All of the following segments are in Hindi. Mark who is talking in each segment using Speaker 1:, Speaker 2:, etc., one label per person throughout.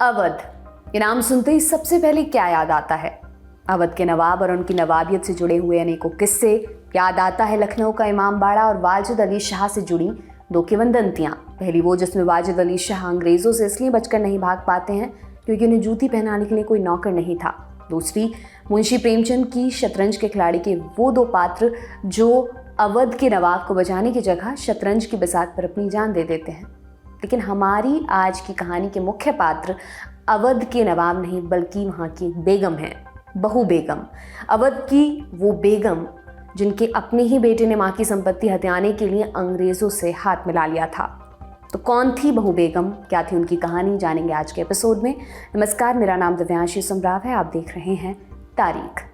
Speaker 1: अवध, ये नाम सुनते ही सबसे पहले क्या याद आता है? अवध के नवाब और उनकी नवाबियत से जुड़े हुए अनेकों किस्से। याद आता है लखनऊ का इमामबाड़ा और वाजिद अली शाह से जुड़ी दो किंवदंतियां। पहली वो जिसमें वाजिद अली शाह अंग्रेजों से इसलिए बचकर नहीं भाग पाते हैं क्योंकि उन्हें जूती पहनाने के लिए कोई नौकर नहीं था। दूसरी मुंशी प्रेमचंद की शतरंज के खिलाड़ी के वो दो पात्र जो अवध के नवाब को बचाने की जगह शतरंज की बिसात पर अपनी जान दे देते हैं। लेकिन हमारी आज की कहानी के मुख्य पात्र अवध के नवाब नहीं बल्कि वहाँ की बेगम है, बहू बेगम। अवध की वो बेगम जिनके अपने ही बेटे ने माँ की संपत्ति हथियाने के लिए अंग्रेजों से हाथ मिला लिया था। तो कौन थी बहू बेगम, क्या थी उनकी कहानी, जानेंगे आज के एपिसोड में। नमस्कार, मेरा नाम दिव्यांशी सम्राव है, आप देख रहे हैं तारीख।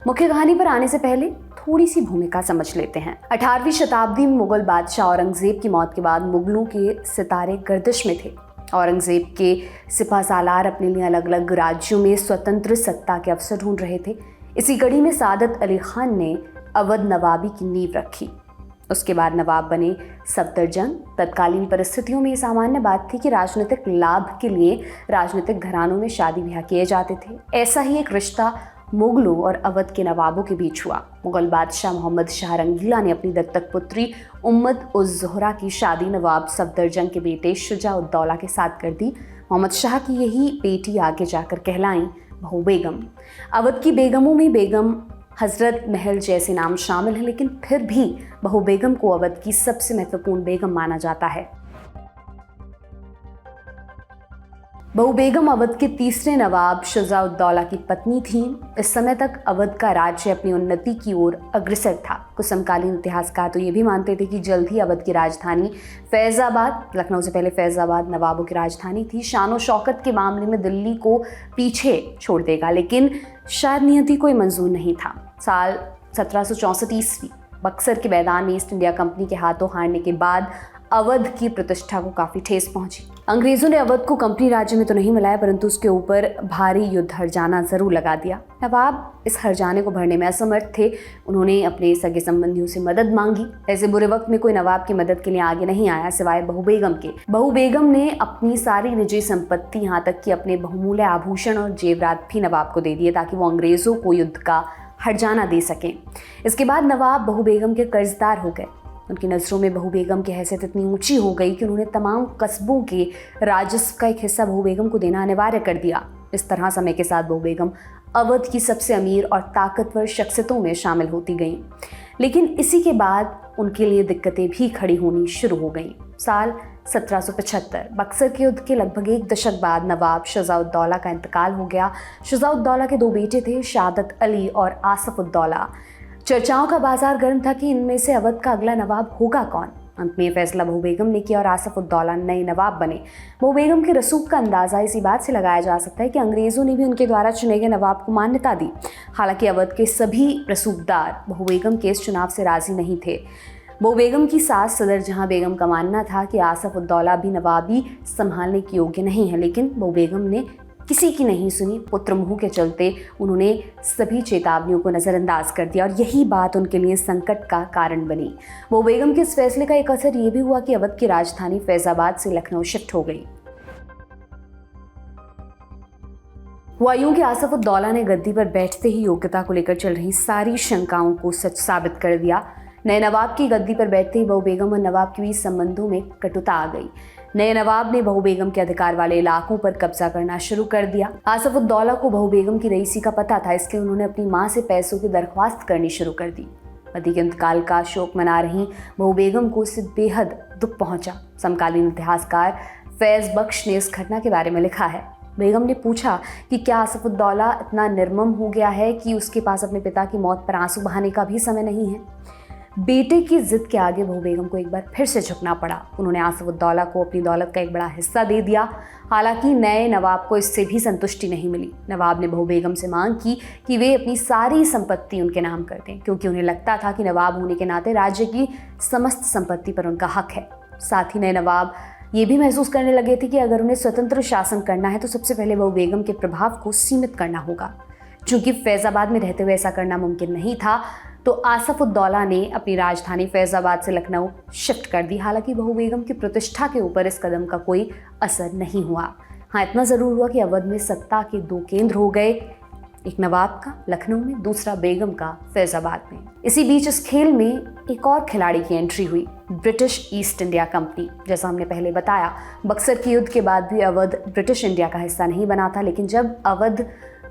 Speaker 1: मुख्य कहानी पर आने से पहले थोड़ी सी भूमिका समझ लेते हैं। 18वीं शताब्दी में मुगल बादशाह औरंगजेब की मौत के बाद मुगलों के सितारे गर्दिश में थे। औरंगजेब के सिपह सालार अपने लिए अलग अलग राज्यों में स्वतंत्र सत्ता के अवसर ढूंढ रहे थे। इसी कड़ी में सादत अली खान ने अवध नवाबी की नींव रखी। उसके बाद नवाब बने सफदरजंग। तत्कालीन परिस्थितियों में ये सामान्य बात थी कि राजनीतिक लाभ के लिए राजनीतिक घरानों में शादी ब्याह किए जाते थे। ऐसा ही एक रिश्ता मुगलों और अवध के नवाबों के बीच हुआ। मुगल बादशाह मोहम्मद शाह रंगीला ने अपनी दत्तक पुत्री उम्मद उज ज़ोहरा की शादी नवाब सफदरजंग के बेटे शुजा-उद-दौला के साथ कर दी। मोहम्मद शाह की यही बेटी आगे जाकर कहलाई बहू बेगम। अवध की बेगमों में बेगम हजरत महल जैसे नाम शामिल हैं, लेकिन फिर भी बहू बेगम को अवध की सबसे महत्वपूर्ण बेगम माना जाता है। बहू बेगम अवध के तीसरे नवाब शुजा-उद-दौला की पत्नी थीं। इस समय तक अवध का राज्य अपनी उन्नति की ओर अग्रसर था। कुछ समकालीन इतिहासकार तो ये भी मानते थे कि जल्द ही अवध की राजधानी फैजाबाद, लखनऊ से पहले फैजाबाद नवाबों की राजधानी थी, शान और शौकत के मामले में दिल्ली को पीछे छोड़ देगा। लेकिन शायद नियति को मंजूर नहीं था। साल 1764 ईस्वी बक्सर के मैदान में ईस्ट इंडिया कंपनी के हाथों हारने के बाद अवध की प्रतिष्ठा को काफी ठेस पहुंची। अंग्रेजों ने अवध को कंपनी राज्य में तो नहीं मिलाया, परंतु उसके ऊपर भारी युद्ध हर्जाना जरूर लगा दिया। नवाब इस हर्जाने को भरने में असमर्थ थे। उन्होंने अपने सगे संबंधियों से मदद मांगी। ऐसे बुरे वक्त में कोई नवाब की मदद के लिए आगे नहीं आया सिवाय बहू बेगम के। बहू बेगम ने अपनी सारी निजी संपत्ति, यहाँ तक कि अपने बहुमूल्य आभूषण और जेवरात भी नवाब को दे दिए ताकि वो अंग्रेजों को युद्ध का हर्जाना दे सकें। इसके बाद नवाब बहू बेगम के कर्जदार हो गए। उनकी नज़रों में बहू बेगम की हैसियत इतनी ऊंची हो गई कि उन्होंने तमाम कस्बों के राजस्व का एक हिस्सा बहू बेगम को देना अनिवार्य कर दिया। इस तरह समय के साथ बहू बेगम अवध की सबसे अमीर और ताकतवर शख्सियतों में शामिल होती गईं। लेकिन इसी के बाद उनके लिए दिक्कतें भी खड़ी होनी शुरू हो गईं। साल 1775 बक्सर के युद्ध के लगभग एक दशक बाद नवाब शुजा-उद-दौला का इंतकाल हो गया। शुजा-उद-दौला के दो बेटे थे, शहादत अली और आसफ-उद-दौला। चर्चाओं का बाजार गर्म था कि इनमें से अवध का अगला नवाब होगा कौन। अंत में फैसला बहू बेगम ने किया और आसफ-उद-दौला नए नवाब बने। बहू बेगम के रसूख का अंदाजा इसी बात से लगाया जा सकता है कि अंग्रेजों ने भी उनके द्वारा चुने गए नवाब को मान्यता दी। हालांकि अवध के सभी रसूखदार बहू बेगम के इस चुनाव से राजी नहीं थे। बहू बेगम की सास सदर जहां बेगम का मानना था कि आसफ-उद-दौला भी नवाबी संभालने के योग्य नहीं है, लेकिन बहू बेगम ने किसी की नहीं सुनी। पुत्र मोह के चलते उन्होंने सभी चेतावनियों को नज़रअंदाज कर दिया और यही बात उनके लिए संकट का कारण बनी। बहू बेगम के इस फैसले का एक असर ये भी हुआ कि अवध की राजधानी फैजाबाद से लखनऊ शिफ्ट हो गई। हुआ यूं कि आसफ-उद-दौला ने गद्दी पर बैठते ही योग्यता को लेकर चल रही सारी शंकाओं को सच साबित कर दिया। नए नवाब की गद्दी पर बैठते ही बहू बेगम और नवाब के बीच संबंधों में कटुता आ गई। नए नवाब ने बहू बेगम के अधिकार वाले इलाकों पर कब्जा करना शुरू कर दिया। आसफ-उद-दौला को बहू बेगम की रईसी का पता था, इसलिए उन्होंने अपनी मां से पैसों की दरख्वास्त करनी शुरू कर दी। पति के इंतकाल का शोक मना रही बहू बेगम को इससे बेहद दुख पहुंचा। समकालीन इतिहासकार फैज बख्श ने इस घटना के बारे में लिखा है। बेगम ने पूछा कि क्या आसफ-उद-दौला इतना निर्मम हो गया है कि उसके पास अपने पिता की मौत पर आंसू बहाने का भी समय नहीं है। बेटे की जिद के आगे बहू बेगम को एक बार फिर से झुकना पड़ा। उन्होंने आसफ-उद-दौला को अपनी दौलत का एक बड़ा हिस्सा दे दिया। हालांकि नए नवाब को इससे भी संतुष्टि नहीं मिली। नवाब ने बहू बेगम से मांग की कि वे अपनी सारी संपत्ति उनके नाम कर दें, क्योंकि उन्हें लगता था कि नवाब होने के नाते राज्य की समस्त संपत्ति पर उनका हक है। साथ ही नए नवाब ये भी महसूस करने लगे थे कि अगर उन्हें स्वतंत्र शासन करना है तो सबसे पहले बहू बेगम के प्रभाव को सीमित करना होगा। चूंकि फैजाबाद में रहते हुए ऐसा करना मुमकिन नहीं था, तो आसफ उद्दौला ने अपनी राजधानी फैजाबाद से लखनऊ शिफ्ट कर दी। हालांकि बहू बेगम की प्रतिष्ठा के ऊपर इस कदम का कोई असर नहीं हुआ। हाँ, इतना ज़रूर हुआ कि अवध में सत्ता के 2 केंद्र हो गए, एक नवाब का लखनऊ में, दूसरा बेगम का फैजाबाद में। इसी बीच इस खेल में एक और खिलाड़ी की एंट्री हुई, ब्रिटिश ईस्ट इंडिया कंपनी। जैसा हमने पहले बताया, बक्सर के युद्ध के बाद भी अवध ब्रिटिश इंडिया का हिस्सा नहीं बना था, लेकिन जब अवध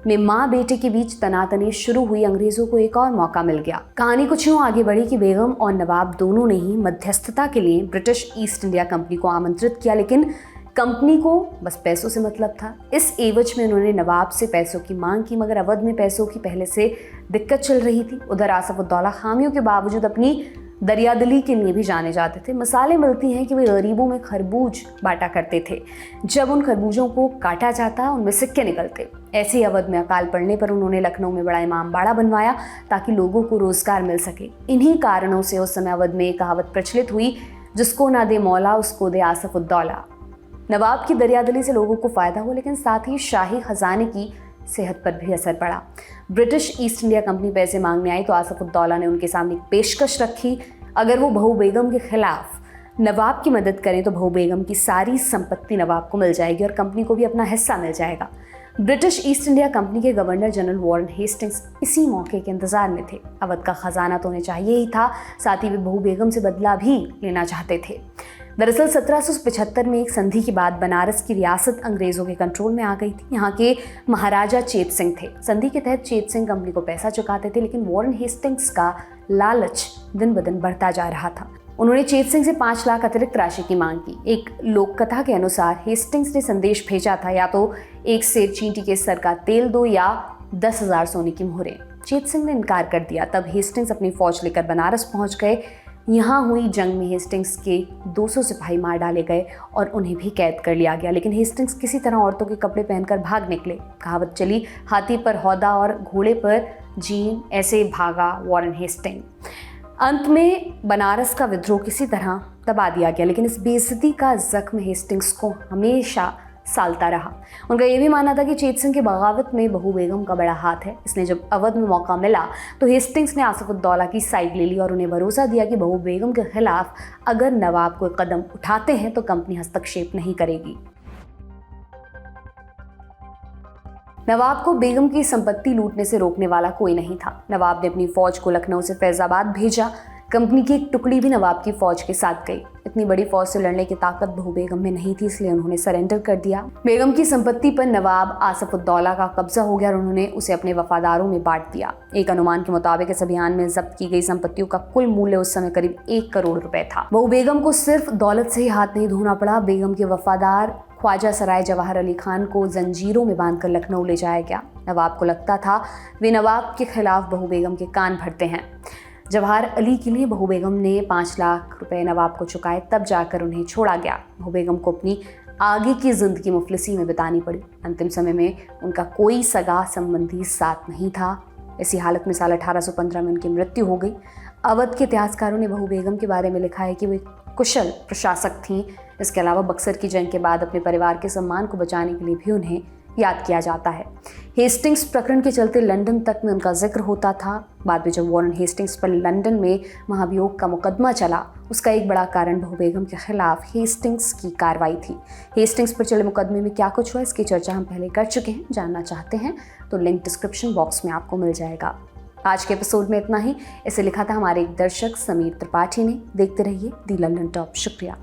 Speaker 1: में माँ बेटे के बीच तनातनी शुरू हुई, अंग्रेजों को एक और मौका मिल गया। कहानी कुछ यूं आगे बढ़ी कि बेगम और नवाब दोनों ने ही मध्यस्थता के लिए ब्रिटिश ईस्ट इंडिया कंपनी को आमंत्रित किया, लेकिन कंपनी को बस पैसों से मतलब था। इस एवज में उन्होंने नवाब से पैसों की मांग की, मगर अवध में पैसों की पहले से दिक्कत चल रही थी। उधर आसफ उद्दौला खामियों के बावजूद अपनी दरियादिली के लिए भी जाने जाते थे। मिसालें मिलती हैं कि वे गरीबों में खरबूज बांटा करते थे। जब उन खरबूजों को काटा जाता, उनमें सिक्के निकलते। ऐसे ही अवध में अकाल पड़ने पर उन्होंने लखनऊ में बड़ा इमामबाड़ा बनवाया ताकि लोगों को रोजगार मिल सके। इन्हीं कारणों से उस समय अवध में एक कहावत प्रचलित हुई, जिसको ना दे मौला उसको दे आसफ उद्दौला। नवाब की दरियादिली से लोगों को फायदा हुआ, लेकिन साथ ही शाही खजाने की सेहत पर भी असर पड़ा। ब्रिटिश ईस्ट इंडिया कंपनी पैसे मांगने आई तो आसफ उद्दौला ने उनके सामने एक पेशकश रखी, अगर वो बहू बेगम के खिलाफ नवाब की मदद करें तो बहू बेगम की सारी संपत्ति नवाब को मिल जाएगी और कंपनी को भी अपना हिस्सा मिल जाएगा। ब्रिटिश ईस्ट इंडिया कंपनी के गवर्नर जनरल वॉरेन हेस्टिंग्स इसी मौके के इंतजार में थे। अवध का खजाना तो उन्हें चाहिए ही था, साथ ही वे बहू बेगम से बदला भी लेना चाहते थे। दरअसल 1775 में एक संधि के बाद बनारस की रियासत अंग्रेजों के कंट्रोल में आ गई थी। यहाँ के महाराजा चेत सिंह थे। संधि के तहत चेत सिंह कंपनी को पैसा चुकाते थे, लेकिन वॉरेन हेस्टिंग्स का लालच दिन ब दिन बढ़ता जा रहा था। उन्होंने चेत सिंह से 5 लाख अतिरिक्त राशि की मांग की। एक लोक कथा के अनुसार हेस्टिंग्स ने संदेश भेजा था, या तो एक सेर चींटी के सर का तेल दो या 10,000 सोने की मोहरें। चेत सिंह ने इनकार कर दिया। तब हेस्टिंग्स अपनी फौज लेकर बनारस पहुंच गए। यहाँ हुई जंग में हेस्टिंग्स के 200 सिपाही मार डाले गए और उन्हें भी कैद कर लिया गया, लेकिन हेस्टिंग्स किसी तरह औरतों के कपड़े पहनकर भाग निकले। कहावत चली, हाथी पर हौदा और घोड़े पर जीन, ऐसे भागा वॉरेन हेस्टिंग। अंत में बनारस का विद्रोह किसी तरह दबा दिया गया, लेकिन इस बेइज्जती का जख्म हेस्टिंग्स को हमेशा सालता रहा। उनका यह भी मानना था कि चेत सिंह की बगावत में बहू बेगम का बड़ा हाथ है। इसलिए जब अवध में मौका मिला तो हेस्टिंग्स ने आसफ उद्दौला की साइड ले ली और उन्हें भरोसा दिया कि बहू बेगम के खिलाफ अगर नवाब कोई कदम उठाते हैं तो कंपनी हस्तक्षेप नहीं करेगी। नवाब को बेगम की संपत्ति लूटने से रोकने वाला कोई नहीं था। नवाब ने अपनी फौज को लखनऊ से फैजाबाद भेजा। कंपनी की एक टुकड़ी भी नवाब की फौज के साथ गई। इतनी बड़ी फौज से लड़ने की ताकत बहू बेगम में नहीं थी, इसलिए उन्होंने सरेंडर कर दिया। बेगम की संपत्ति पर नवाब आसफ उद्दौला का कब्जा हो गया और उन्होंने उसे अपने वफादारों में बांट दिया। एक अनुमान के मुताबिक इस अभियान में जब्त की गई संपत्तियों का कुल मूल्य उस समय करीब 1 करोड़ रुपए था। बहू बेगम को सिर्फ दौलत से ही हाथ नहीं धोना पड़ा। बेगम के वफादार ख्वाजा सराय जवाहर अली खान को जंजीरों में बांधकर लखनऊ ले जाया गया। नवाब को लगता था वे नवाब के खिलाफ बहू बेगम के कान भरते हैं। जवाहर अली के लिए बहू बेगम ने 5 लाख रुपए नवाब को चुकाए, तब जाकर उन्हें छोड़ा गया। बहू बेगम को अपनी आगे की जिंदगी मुफलिसी में बितानी पड़ी। अंतिम समय में उनका कोई सगा संबंधी साथ नहीं था। इसी हालत में साल 1815 में उनकी मृत्यु हो गई। अवध के इतिहासकारों ने बहू बेगम के बारे में लिखा है कि वे कुशल प्रशासक थीं। इसके अलावा बक्सर की जंग के बाद अपने परिवार के सम्मान को बचाने के लिए भी उन्हें याद किया जाता है। हेस्टिंग्स प्रकरण के चलते लंदन तक में उनका जिक्र होता था। बाद में जब वॉरेन हेस्टिंग्स पर लंदन में महाभियोग का मुकदमा चला, उसका एक बड़ा कारण बहू बेगम के खिलाफ हेस्टिंग्स की कार्रवाई थी। हेस्टिंग्स पर चले मुकदमे में क्या कुछ हुआ, इसकी चर्चा हम पहले कर चुके हैं। जानना चाहते हैं तो लिंक डिस्क्रिप्शन बॉक्स में आपको मिल जाएगा। आज के एपिसोड में इतना ही। इसे लिखा था हमारे एक दर्शक समीर त्रिपाठी ने। देखते रहिए दी लंदन टॉप। शुक्रिया।